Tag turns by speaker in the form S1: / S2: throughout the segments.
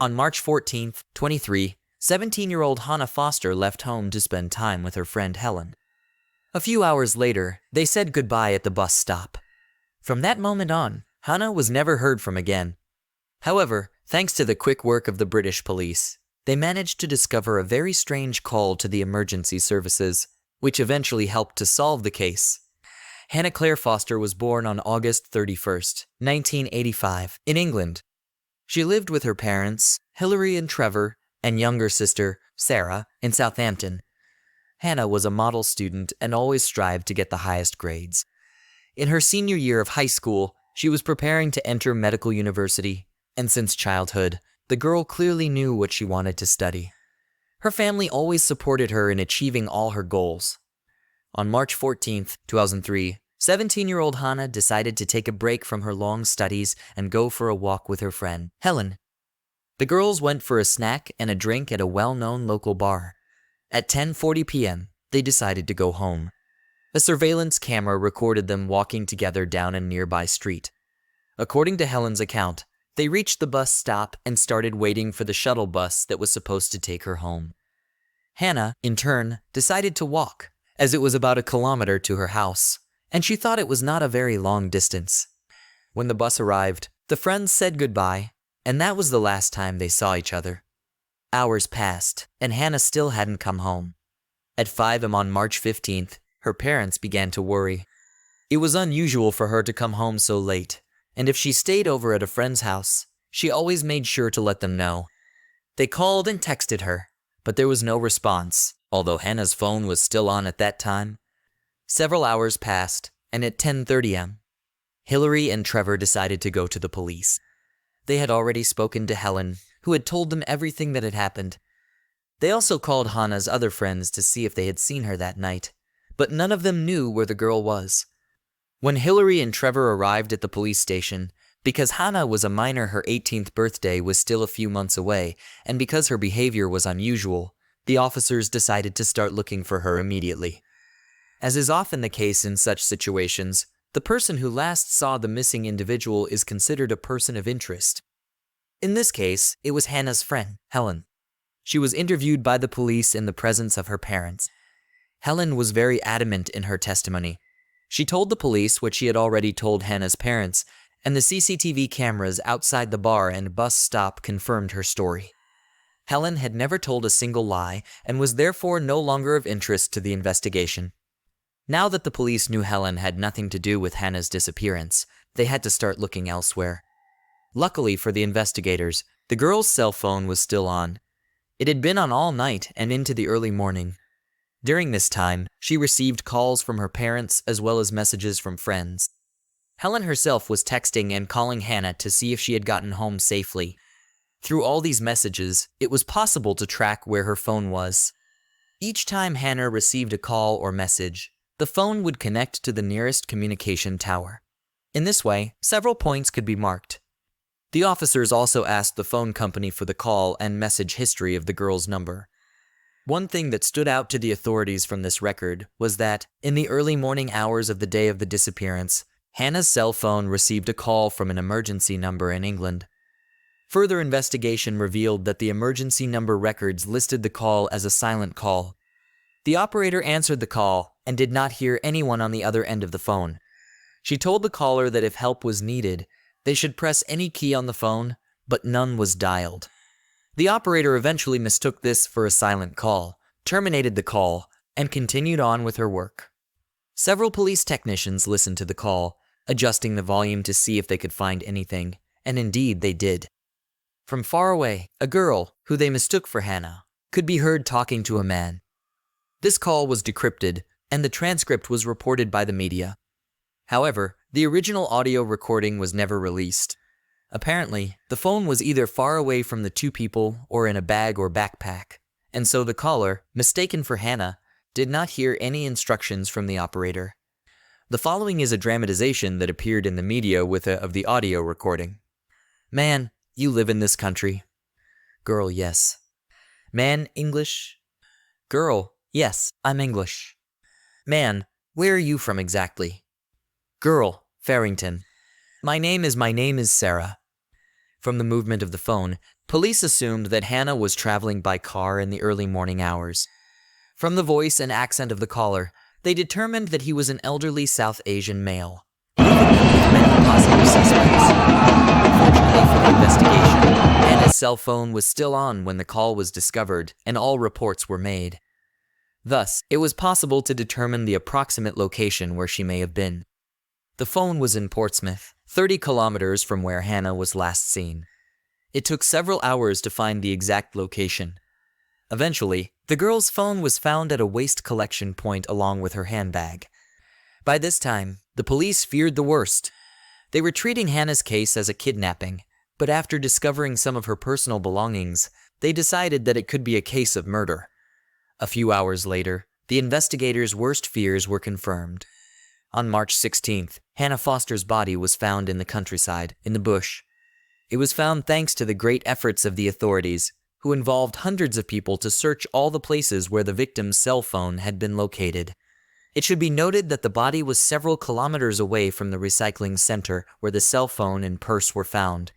S1: On March 14th, 23, 17-year-old Hannah Foster left home to spend time with her friend Helen. A few hours later, they said goodbye at the bus stop. From that moment on, Hannah was never heard from again. However, thanks to the quick work of the British police, they managed to discover a very strange call to the emergency services, which eventually helped to solve the case. Hannah Claire Foster was born on August 31st, 1985, in England. She lived with her parents, Hilary and Trevor, and younger sister, Sarah, in Southampton. Hannah was a model student and always strived to get the highest grades. In her senior year of high school, she was preparing to enter medical university, and since childhood, the girl clearly knew what she wanted to study. Her family always supported her in achieving all her goals. On March 14th, 2003, 17-year-old Hannah decided to take a break from her long studies and go for a walk with her friend, Helen. The girls went for a snack and a drink at a well-known local bar. At 10:40 p.m., they decided to go home. A surveillance camera recorded them walking together down a nearby street. According to Helen's account, they reached the bus stop and started waiting for the shuttle bus that was supposed to take her home. Hannah, in turn, decided to walk, as it was about a kilometer to her house, and she thought it was not a very long distance. When the bus arrived, the friends said goodbye, and that was the last time they saw each other. Hours passed, and Hannah still hadn't come home. At 5 a.m. on March 15th, her parents began to worry. It was unusual for her to come home so late, and if she stayed over at a friend's house, she always made sure to let them know. They called and texted her, but there was no response, although Hannah's phone was still on at that time. Several hours passed, and at 10:30 a.m., Hilary and Trevor decided to go to the police. They had already spoken to Helen, who had told them everything that had happened. They also called Hannah's other friends to see if they had seen her that night, but none of them knew where the girl was. When Hilary and Trevor arrived at the police station, because Hannah was a minor, her 18th birthday was still a few months away, and because her behavior was unusual, the officers decided to start looking for her immediately. As is often the case in such situations, the person who last saw the missing individual is considered a person of interest. In this case, it was Hannah's friend, Helen. She was interviewed by the police in the presence of her parents. Helen was very adamant in her testimony. She told the police what she had already told Hannah's parents, and the CCTV cameras outside the bar and bus stop confirmed her story. Helen had never told a single lie and was therefore no longer of interest to the investigation. Now that the police knew Helen had nothing to do with Hannah's disappearance, they had to start looking elsewhere. Luckily for the investigators, the girl's cell phone was still on. It had been on all night and into the early morning. During this time, she received calls from her parents as well as messages from friends. Helen herself was texting and calling Hannah to see if she had gotten home safely. Through all these messages, it was possible to track where her phone was. Each time Hannah received a call or message, the phone would connect to the nearest communication tower. In this way, several points could be marked. The officers also asked the phone company for the call and message history of the girl's number. One thing that stood out to the authorities from this record was that, in the early morning hours of the day of the disappearance, Hannah's cell phone received a call from an emergency number in England. Further investigation revealed that the emergency number records listed the call as a silent call. The operator answered the call and did not hear anyone on the other end of the phone. She told the caller that if help was needed, they should press any key on the phone, but none was dialed. The operator eventually mistook this for a silent call, terminated the call, and continued on with her work. Several police technicians listened to the call, adjusting the volume to see if they could find anything, and indeed they did. From far away, a girl, who they mistook for Hannah, could be heard talking to a man. This call was decrypted, and the transcript was reported by the media. However, the original audio recording was never released. Apparently, the phone was either far away from the two people or in a bag or backpack, and so the caller, mistaken for Hannah, did not hear any instructions from the operator. The following is a dramatization that appeared in the media of the audio recording. Man, you live in this country. Girl, yes. Man, English? Girl, yes, I'm English. Man, where are you from exactly? Girl, Farrington. My name is Sarah. From the movement of the phone, police assumed that Hannah was traveling by car in the early morning hours. From the voice and accent of the caller, they determined that he was an elderly South Asian male. Many possible suspects. Unfortunately for the investigation, Hannah's cell phone was still on when the call was discovered, and all reports were made. Thus, it was possible to determine the approximate location where she may have been. The phone was in Portsmouth, 30 kilometers from where Hannah was last seen. It took several hours to find the exact location. Eventually, the girl's phone was found at a waste collection point along with her handbag. By this time, the police feared the worst. They were treating Hannah's case as a kidnapping, but after discovering some of her personal belongings, they decided that it could be a case of murder. A few hours later, the investigators' worst fears were confirmed. On March 16th, Hannah Foster's body was found in the countryside, in the bush. It was found thanks to the great efforts of the authorities, who involved hundreds of people to search all the places where the victim's cell phone had been located. It should be noted that the body was several kilometers away from the recycling center where the cell phone and purse were found.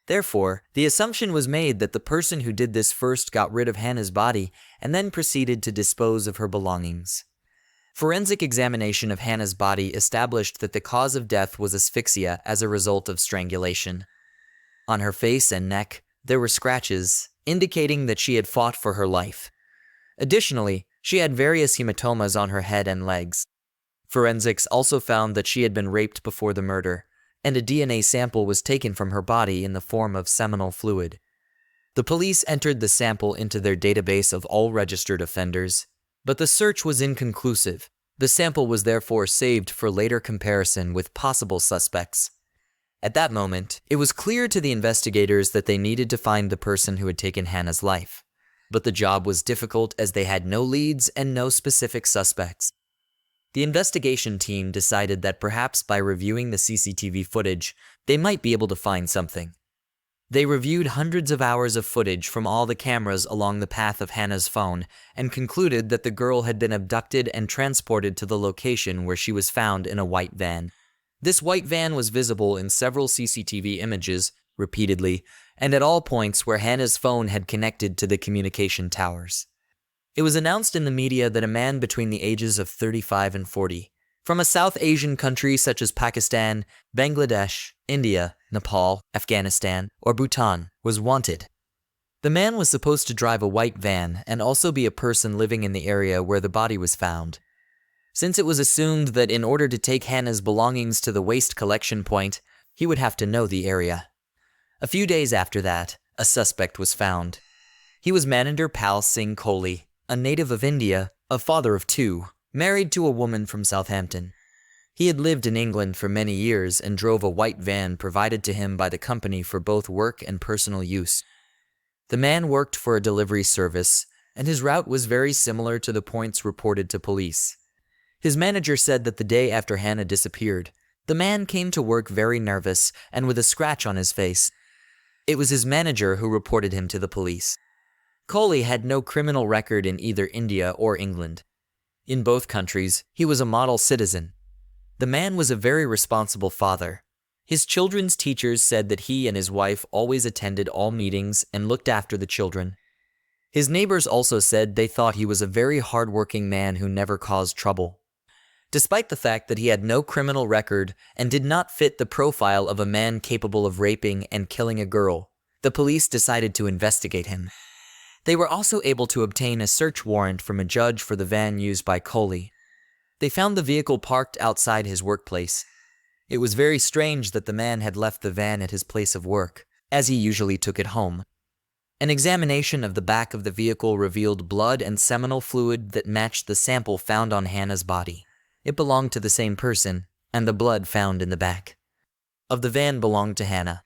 S1: Therefore, the assumption was made that the person who did this first got rid of Hannah's body and then proceeded to dispose of her belongings. Forensic examination of Hannah's body established that the cause of death was asphyxia as a result of strangulation. On her face and neck, there were scratches, indicating that she had fought for her life. Additionally, she had various hematomas on her head and legs. Forensics also found that she had been raped before the murder, and a DNA sample was taken from her body in the form of seminal fluid. The police entered the sample into their database of all registered offenders, but the search was inconclusive. The sample was therefore saved for later comparison with possible suspects. At that moment, it was clear to the investigators that they needed to find the person who had taken Hannah's life. But the job was difficult as they had no leads and no specific suspects. The investigation team decided that perhaps by reviewing the CCTV footage, they might be able to find something. They reviewed hundreds of hours of footage from all the cameras along the path of Hannah's phone and concluded that the girl had been abducted and transported to the location where she was found in a white van. This white van was visible in several CCTV images, repeatedly, and at all points where Hannah's phone had connected to the communication towers. It was announced in the media that a man between the ages of 35 and 40, from a South Asian country such as Pakistan, Bangladesh, India, Nepal, Afghanistan, or Bhutan, was wanted. The man was supposed to drive a white van and also be a person living in the area where the body was found. Since it was assumed that in order to take Hannah's belongings to the waste collection point, he would have to know the area. A few days after that, a suspect was found. He was Maninder Pal Singh Kohli, a native of India, a father of two, married to a woman from Southampton. He had lived in England for many years and drove a white van provided to him by the company for both work and personal use. The man worked for a delivery service, and his route was very similar to the points reported to police. His manager said that the day after Hannah disappeared, the man came to work very nervous and with a scratch on his face. It was his manager who reported him to the police. Kohli had no criminal record in either India or England. In both countries, he was a model citizen. The man was a very responsible father. His children's teachers said that he and his wife always attended all meetings and looked after the children. His neighbors also said they thought he was a very hard-working man who never caused trouble. Despite the fact that he had no criminal record and did not fit the profile of a man capable of raping and killing a girl, the police decided to investigate him. They were also able to obtain a search warrant from a judge for the van used by Kohli. They found the vehicle parked outside his workplace. It was very strange that the man had left the van at his place of work, as he usually took it home. An examination of the back of the vehicle revealed blood and seminal fluid that matched the sample found on Hannah's body. It belonged to the same person, and the blood found in the back of the van belonged to Hannah.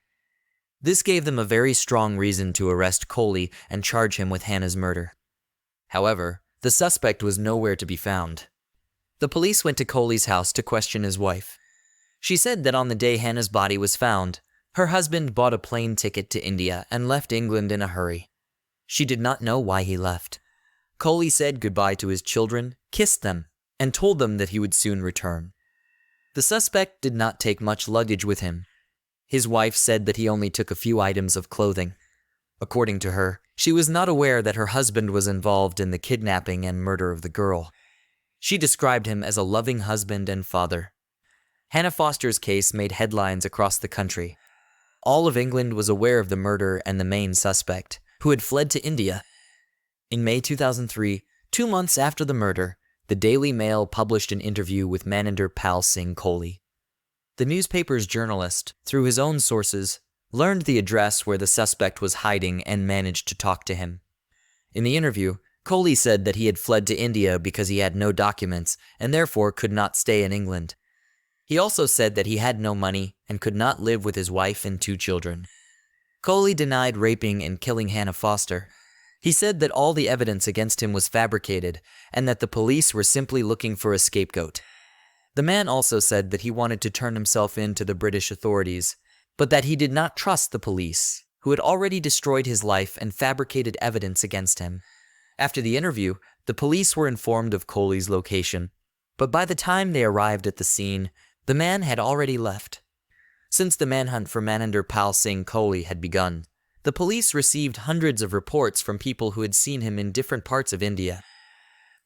S1: This gave them a very strong reason to arrest Kohli and charge him with Hannah's murder. However, the suspect was nowhere to be found. The police went to Kohli's house to question his wife. She said that on the day Hannah's body was found, her husband bought a plane ticket to India and left England in a hurry. She did not know why he left. Kohli said goodbye to his children, kissed them, and told them that he would soon return. The suspect did not take much luggage with him. His wife said that he only took a few items of clothing. According to her, she was not aware that her husband was involved in the kidnapping and murder of the girl. She described him as a loving husband and father. Hannah Foster's case made headlines across the country. All of England was aware of the murder and the main suspect, who had fled to India. In May 2003, 2 months after the murder, the Daily Mail published an interview with Maninder Pal Singh Kohli. The newspaper's journalist, through his own sources, learned the address where the suspect was hiding and managed to talk to him. In the interview, Kohli said that he had fled to India because he had no documents and therefore could not stay in England. He also said that he had no money and could not live with his wife and 2 children. Kohli denied raping and killing Hannah Foster. He said that all the evidence against him was fabricated and that the police were simply looking for a scapegoat. The man also said that he wanted to turn himself in to the British authorities, but that he did not trust the police, who had already destroyed his life and fabricated evidence against him. After the interview, the police were informed of Kohli's location, but by the time they arrived at the scene, the man had already left. Since the manhunt for Maninder Pal Singh Kohli had begun, the police received hundreds of reports from people who had seen him in different parts of India.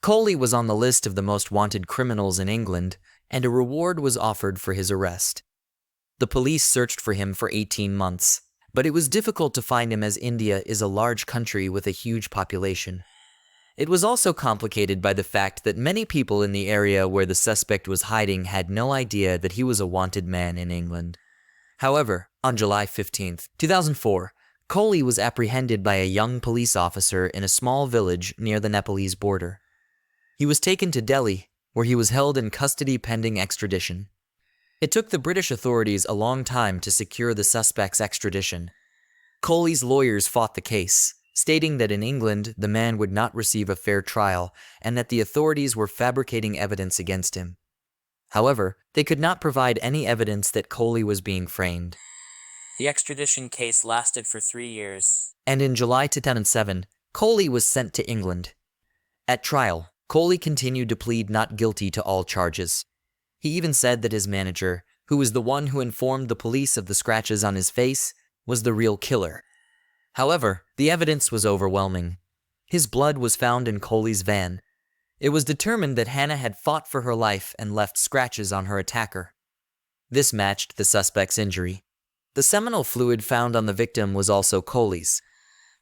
S1: Kohli was on the list of the most wanted criminals in England, and a reward was offered for his arrest. The police searched for him for 18 months, but it was difficult to find him as India is a large country with a huge population. It was also complicated by the fact that many people in the area where the suspect was hiding had no idea that he was a wanted man in England. However, on July 15, 2004, Kohli was apprehended by a young police officer in a small village near the Nepalese border. He was taken to Delhi, where he was held in custody pending extradition. It took the British authorities a long time to secure the suspect's extradition. Kohli's lawyers fought the case, stating that in England the man would not receive a fair trial and that the authorities were fabricating evidence against him. However, they could not provide any evidence that Kohli was being framed.
S2: The extradition case lasted for 3 years.
S1: And in July 2007, Kohli was sent to England. At trial, Kohli continued to plead not guilty to all charges. He even said that his manager, who was the one who informed the police of the scratches on his face, was the real killer. However, the evidence was overwhelming. His blood was found in Kohli's van. It was determined that Hannah had fought for her life and left scratches on her attacker. This matched the suspect's injury. The seminal fluid found on the victim was also Kohli's.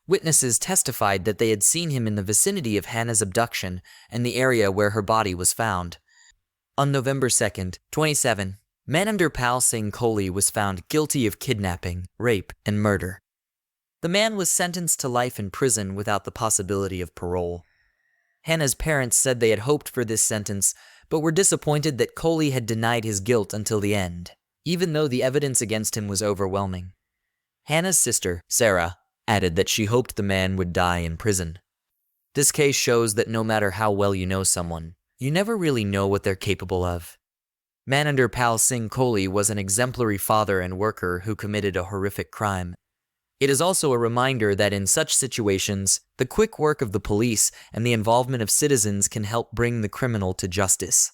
S1: Witnesses testified that they had seen him in the vicinity of Hannah's abduction and the area where her body was found. On November 2, 2007, Maninder Pal Singh Kohli was found guilty of kidnapping, rape, and murder. The man was sentenced to life in prison without the possibility of parole. Hannah's parents said they had hoped for this sentence, but were disappointed that Kohli had denied his guilt until the end, even though the evidence against him was overwhelming. Hannah's sister, Sarah, added that she hoped the man would die in prison. This case shows that no matter how well you know someone, you never really know what they're capable of. Maninder Pal Singh Kohli was an exemplary father and worker who committed a horrific crime. It is also a reminder that in such situations, the quick work of the police and the involvement of citizens can help bring the criminal to justice.